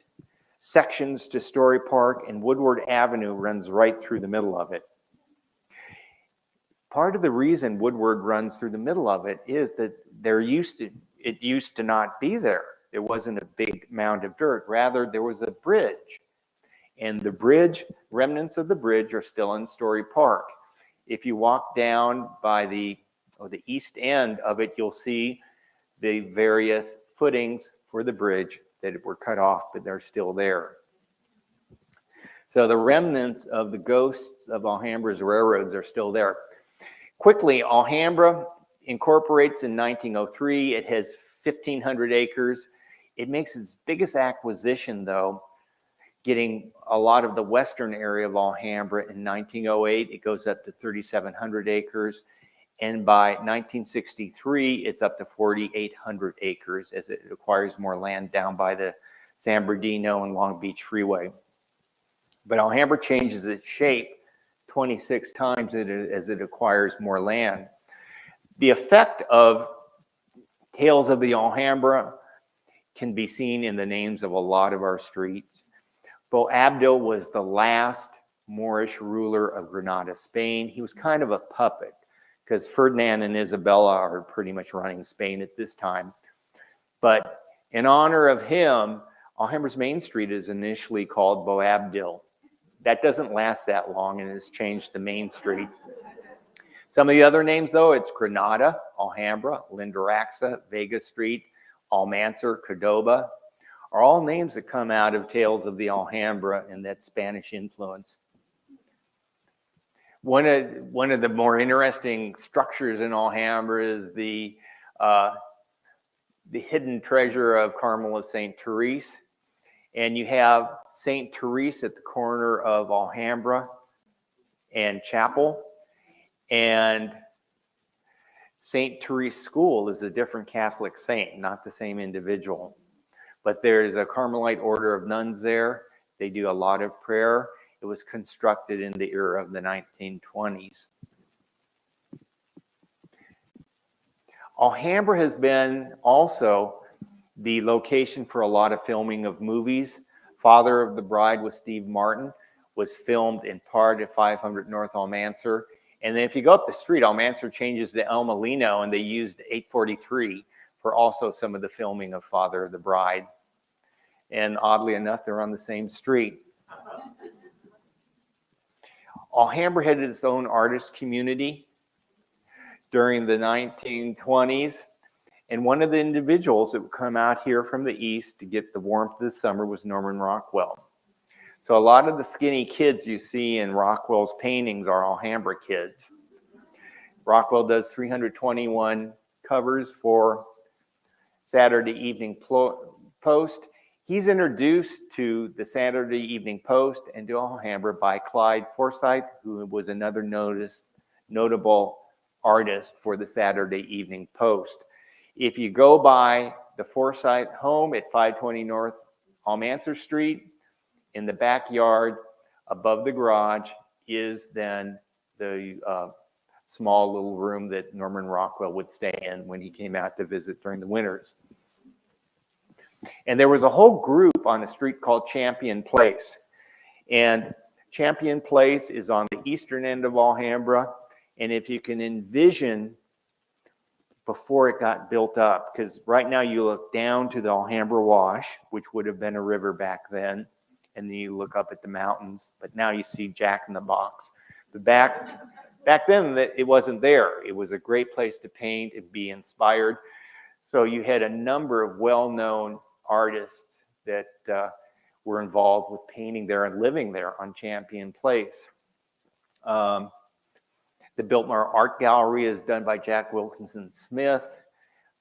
sections to Story Park, and Woodward Avenue runs right through the middle of it. Part of the reason Woodward runs through the middle of it is that it used to not be there. There wasn't a big mound of dirt. Rather, there was a bridge. And the bridge, remnants of the bridge are still in Story Park. If you walk down by the east end of it, you'll see the various footings for the bridge that were cut off, but they're still there. So the remnants of the ghosts of Alhambra's railroads are still there. Quickly, Alhambra incorporates in 1903. It has 1,500 acres. It makes its biggest acquisition, though, getting a lot of the western area of Alhambra in 1908. It goes up to 3,700 acres. And by 1963, it's up to 4,800 acres as it acquires more land down by the San Bernardino and Long Beach Freeway. But Alhambra changes its shape 26 times as it acquires more land. The effect of Tales of the Alhambra can be seen in the names of a lot of our streets. Boabdil was the last Moorish ruler of Granada, Spain. He was kind of a puppet because Ferdinand and Isabella are pretty much running Spain at this time. But in honor of him, Alhambra's Main Street is initially called Boabdil. That doesn't last that long and has changed to Main Street. Some of the other names, though, it's Granada, Alhambra, Lindaraxa, Vega Street, Almanzor, Cordoba, are all names that come out of Tales of the Alhambra and that Spanish influence. One of the more interesting structures in Alhambra is the hidden treasure of Carmel of St. Therese. And you have St. Therese at the corner of Alhambra and Chapel. And St. Therese School is a different Catholic saint, not the same individual. But there's a Carmelite order of nuns there. They do a lot of prayer. It was constructed in the era of the 1920s. Alhambra has been also the location for a lot of filming of movies. Father of the Bride with Steve Martin was filmed in part at 500 North Almanzor. And then if you go up the street, Almanzor changes to El Molino, and they used 843 for also some of the filming of Father of the Bride. And oddly enough, they're on the same street. Alhambra had its own artist community during the 1920s. And one of the individuals that would come out here from the east to get the warmth of the summer was Norman Rockwell. So a lot of the skinny kids you see in Rockwell's paintings are Alhambra kids. Rockwell does 321 covers for Saturday Evening Post. He's introduced to the Saturday Evening Post and to Alhambra by Clyde Forsyth, who was another notable artist for the Saturday Evening Post. If you go by the Forsyth home at 520 North Almanzor Street, in the backyard above the garage is then the small little room that Norman Rockwell would stay in when he came out to visit during the winters. And there was a whole group on a street called Champion Place. And Champion Place is on the eastern end of Alhambra. And if you can envision before it got built up, because right now you look down to the Alhambra Wash, which would have been a river back then, and then you look up at the mountains, but now you see Jack in the Box. But back then, it wasn't there. It was a great place to paint and be inspired. So you had a number of well-known artists that were involved with painting there and living there on Champion Place. The Biltmore Art Gallery is done by Jack Wilkinson Smith.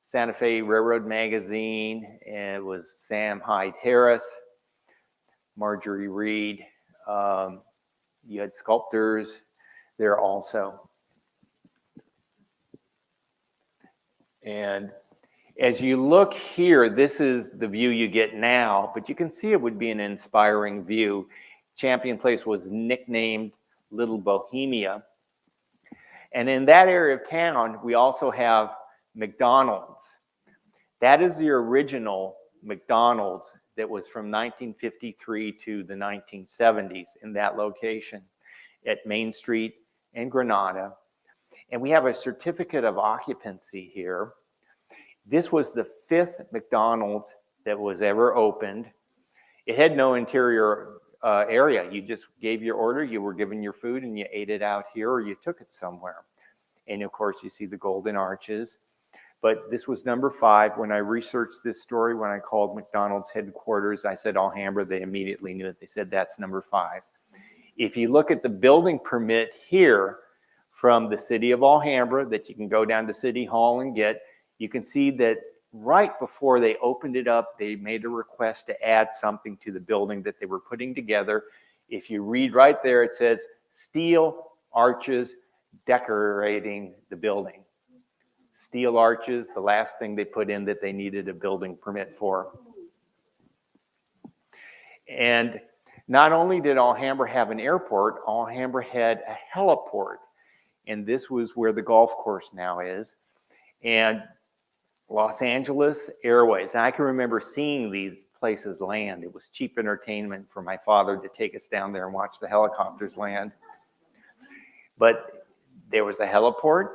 Santa Fe Railroad Magazine, and it was Sam Hyde Harris, Marjorie Reed. You had sculptors there also. And as you look here, this is the view you get now, but you can see it would be an inspiring view. Champion Place was nicknamed Little Bohemia. And in that area of town, we also have McDonald's. That is the original McDonald's that was from 1953 to the 1970s in that location at Main Street and Granada. And we have a certificate of occupancy here. This was the 5th McDonald's that was ever opened. It had no interior area. You just gave your order, you were given your food, and you ate it out here or you took it somewhere. And of course, you see the golden arches. But this was number 5. When I researched this story, when I called McDonald's headquarters, I said Alhambra. They immediately knew it. They said that's number 5. If you look at the building permit here from the city of Alhambra that you can go down to City Hall and get, you can see that right before they opened it up, they made a request to add something to the building that they were putting together. If you read right there, it says steel arches decorating the building. Steel arches, the last thing they put in that they needed a building permit for. And not only did Alhambra have an airport, Alhambra had a heliport. And this was where the golf course now is. And Los Angeles Airways. And I can remember seeing these places land. It was cheap entertainment for my father to take us down there and watch the helicopters land. But there was a heliport.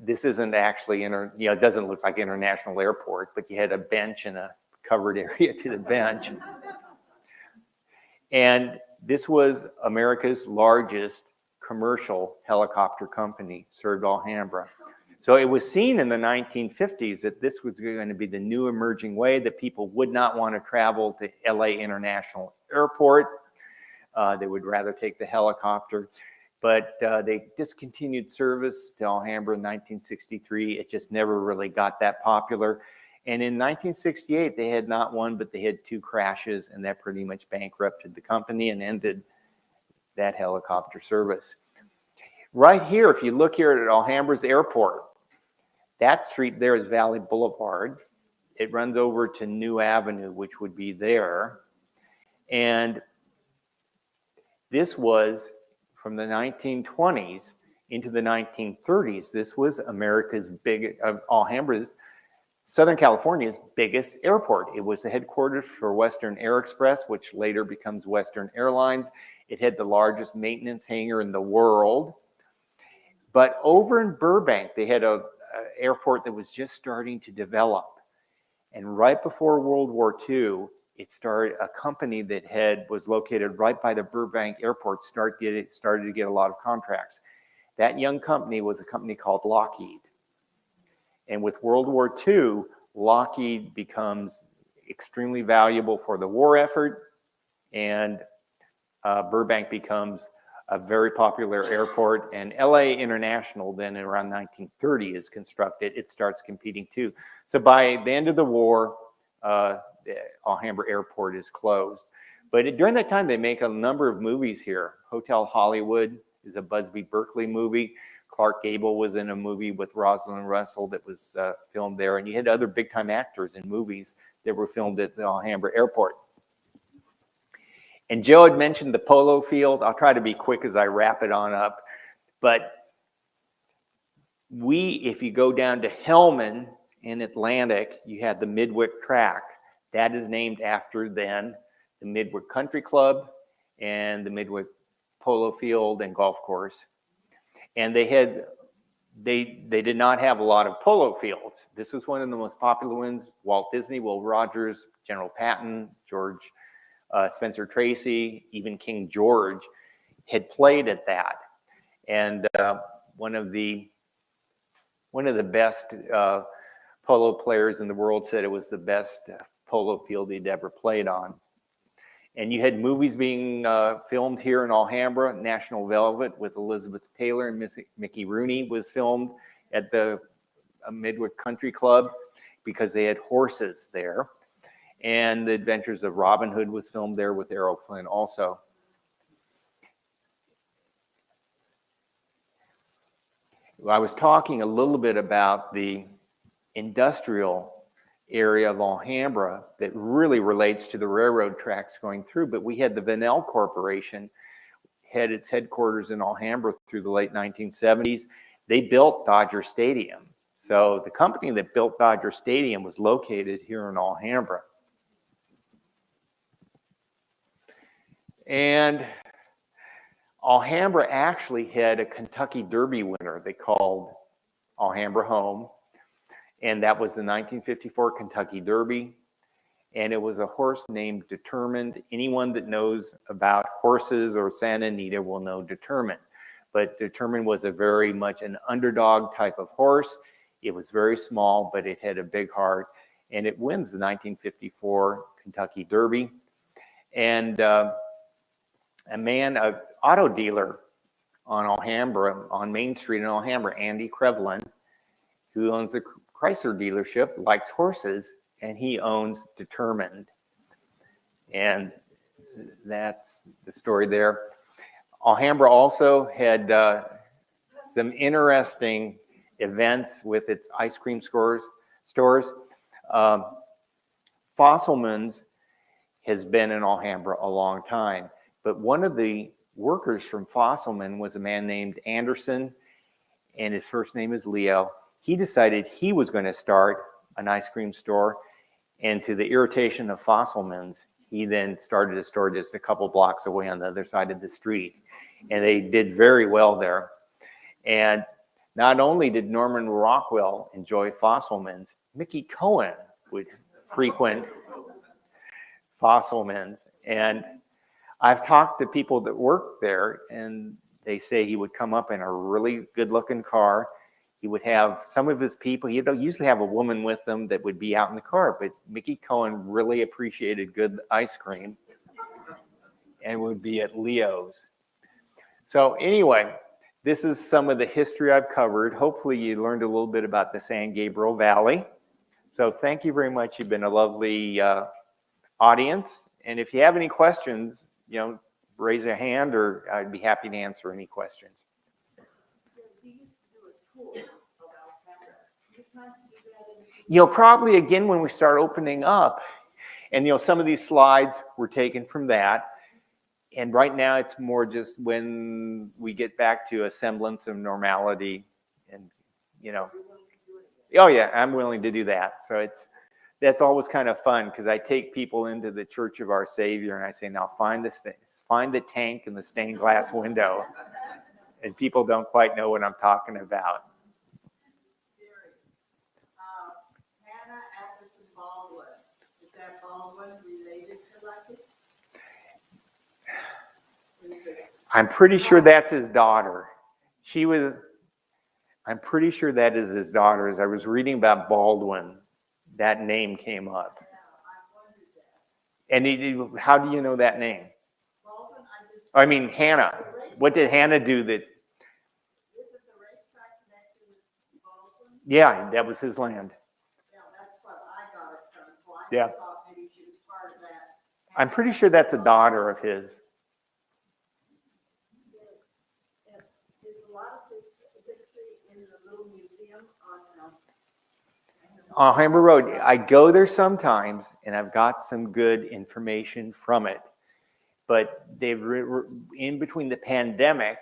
This isn't actually, it doesn't look like International Airport, but you had a bench and a covered area to the bench. And this was America's largest commercial helicopter company, served Alhambra. So it was seen in the 1950s that this was going to be the new emerging way, that people would not want to travel to LA International Airport. They would rather take the helicopter. But they discontinued service to Alhambra in 1963. It just never really got that popular. And in 1968, they had not one, but they had 2 crashes, and that pretty much bankrupted the company and ended that helicopter service. Right here, if you look here at Alhambra's airport, that street there is Valley Boulevard. It runs over to New Avenue, which would be there. And this was from the 1920s into the 1930s. This was Alhambra's, Southern California's biggest airport. It was the headquarters for Western Air Express, which later becomes Western Airlines. It had the largest maintenance hangar in the world. But over in Burbank, they had an airport that was just starting to develop. And right before World War II, it started a company that was located right by the Burbank airport started to get a lot of contracts. That young company was a company called Lockheed. And with World War II, Lockheed becomes extremely valuable for the war effort, and Burbank becomes a very popular airport. And LA International then around 1930 is constructed. It starts competing too. So by the end of the war, the Alhambra Airport is closed. But during that time, they make a number of movies here. Hotel Hollywood is a Busby Berkeley movie. Clark Gable was in a movie with Rosalind Russell that was filmed there. And you had other big-time actors in movies that were filmed at the Alhambra Airport. And Joe had mentioned the polo field. I'll try to be quick as I wrap it on up. But if you go down to Hellman in Atlantic, you had the Midwick track. That is named after then the Midwick Country Club and the Midwick Polo Field and Golf Course. And they did not have a lot of polo fields. This was one of the most popular ones. Walt Disney, Will Rogers, General Patton, Spencer Tracy, even King George had played at that. And one of the best polo players in the world said it was the best polo field he'd ever played on. And you had movies being filmed here in Alhambra. National Velvet with Elizabeth Taylor and Mickey Rooney was filmed at the Midwick Country Club because they had horses there. And The Adventures of Robin Hood was filmed there with Errol Flynn also. I was talking a little bit about the industrial area of Alhambra that really relates to the railroad tracks going through, but we had the Vanell Corporation had its headquarters in Alhambra through the late 1970s. They built Dodger Stadium. So the company that built Dodger Stadium was located here in Alhambra. And Alhambra actually had a Kentucky Derby winner they called Alhambra home. And that was the 1954 Kentucky Derby. And it was a horse named Determined. Anyone that knows about horses or Santa Anita will know Determined. But Determined was a very much an underdog type of horse. It was very small, but it had a big heart. And it wins the 1954 Kentucky Derby. And an auto dealer on Alhambra, on Main Street in Alhambra, Andy Krevlin, who owns a Chrysler dealership, likes horses, and he owns Determined. And that's the story there. Alhambra also had some interesting events with its ice cream stores. Fosselman's has been in Alhambra a long time, but one of the workers from Fosselman was a man named Anderson, and his first name is Leo. He decided he was going to start an ice cream store, and to the irritation of Fosselman's, he then started a store just a couple blocks away on the other side of the street. And they did very well there. And not only did Norman Rockwell enjoy Fosselman's, Mickey Cohen would frequent Fosselman's. And I've talked to people that work there, and they say he would come up in a really good-looking car. He would have some of his people, he'd usually have a woman with him that would be out in the car, but Mickey Cohen really appreciated good ice cream and would be at Leo's. So anyway, this is some of the history I've covered. Hopefully you learned a little bit about the San Gabriel Valley. So thank you very much. You've been a lovely audience. And if you have any questions, raise a hand, or I'd be happy to answer any questions. Probably again when we start opening up, and some of these slides were taken from that. And right now it's more just when we get back to a semblance of normality, and oh yeah, I'm willing to do that. So that's always kind of fun, because I take people into the Church of Our Savior and I say, now find the tank in the stained glass window, and people don't quite know what I'm talking about. Hannah Atherton Baldwin. Is that Baldwin related to Lucky? I'm pretty sure that's his daughter. I'm pretty sure that is his daughter. As I was reading about Baldwin, that name came up. Yeah, I wondered that. And how do you know that name? Baldwin, I mean, Hannah. What did Hannah do that? Is it the racetrack next to Baldwin? Yeah, that was his land. Yeah, that's what I got it from. So I Yeah. thought maybe she was part of that. I'm pretty sure that's a daughter of his. There's a lot of history in the little museum on Alhambra Road. I go there sometimes, and I've got some good information from it. But they've in between the pandemic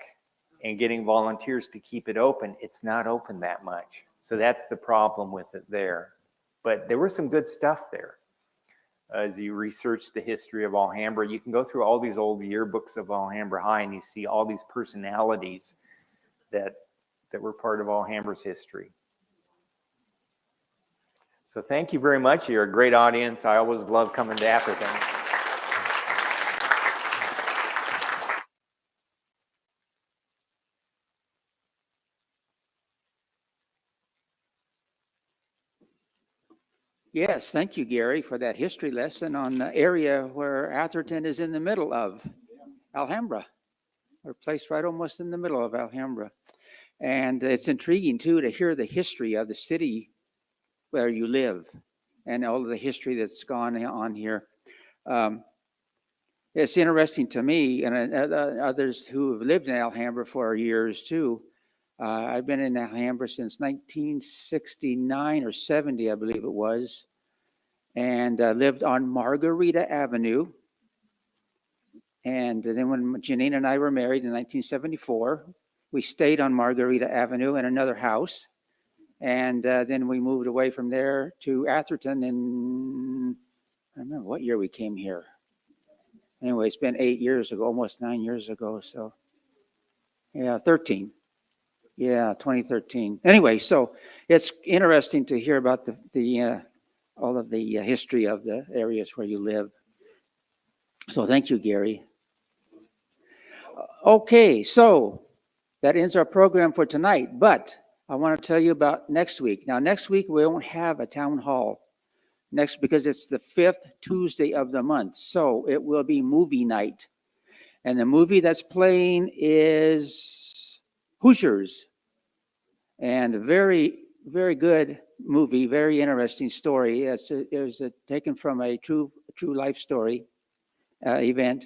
and getting volunteers to keep it open, it's not open that much. So that's the problem with it there. But there was some good stuff there. As you research the history of Alhambra, you can go through all these old yearbooks of Alhambra High, and you see all these personalities that were part of Alhambra's history. So thank you very much. You're a great audience. I always love coming to Atherton. Yes, thank you, Gary, for that history lesson on the area where Atherton is in the middle of Alhambra. We're placed right almost in the middle of Alhambra. And it's intriguing, too, to hear the history of the city where you live and all of the history that's gone on here. It's interesting to me, and others who have lived in Alhambra for years, too. I've been in Alhambra since 1969 or 70, I believe it was, and lived on Margarita Avenue. And then when Janine and I were married in 1974, we stayed on Margarita Avenue in another house. And then we moved away from there to Atherton in, I don't remember what year we came here. Anyway, it's been 8 years ago, almost 9 years ago. So, yeah, 13. Yeah, 2013. Anyway, so it's interesting to hear about the all of the history of the areas where you live. So thank you, Gary. Okay, so that ends our program for tonight, but I want to tell you about next week. Now, next week we won't have a town hall because it's the 5th Tuesday of the month. So it will be movie night. And the movie that's playing is Hoosiers. And a very, very good movie, very interesting story. It was taken from a true life story event.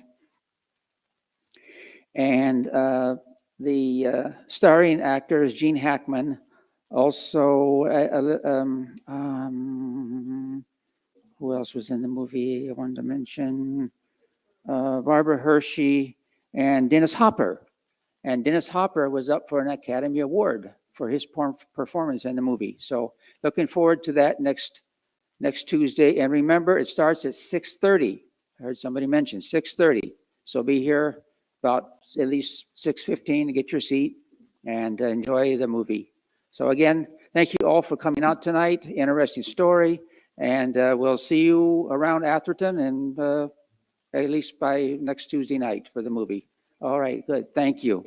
And the starring actor is Gene Hackman. Also, who else was in the movie? I wanted to mention Barbara Hershey and Dennis Hopper. And Dennis Hopper was up for an Academy Award for his performance in the movie. So looking forward to that next Tuesday. And remember, it starts at 6:30. I heard somebody mention 6:30. So be here about at least 6:15 to get your seat and enjoy the movie. So again, thank you all for coming out tonight. Interesting story. And we'll see you around Atherton and at least by next Tuesday night for the movie. All right, good. Thank you.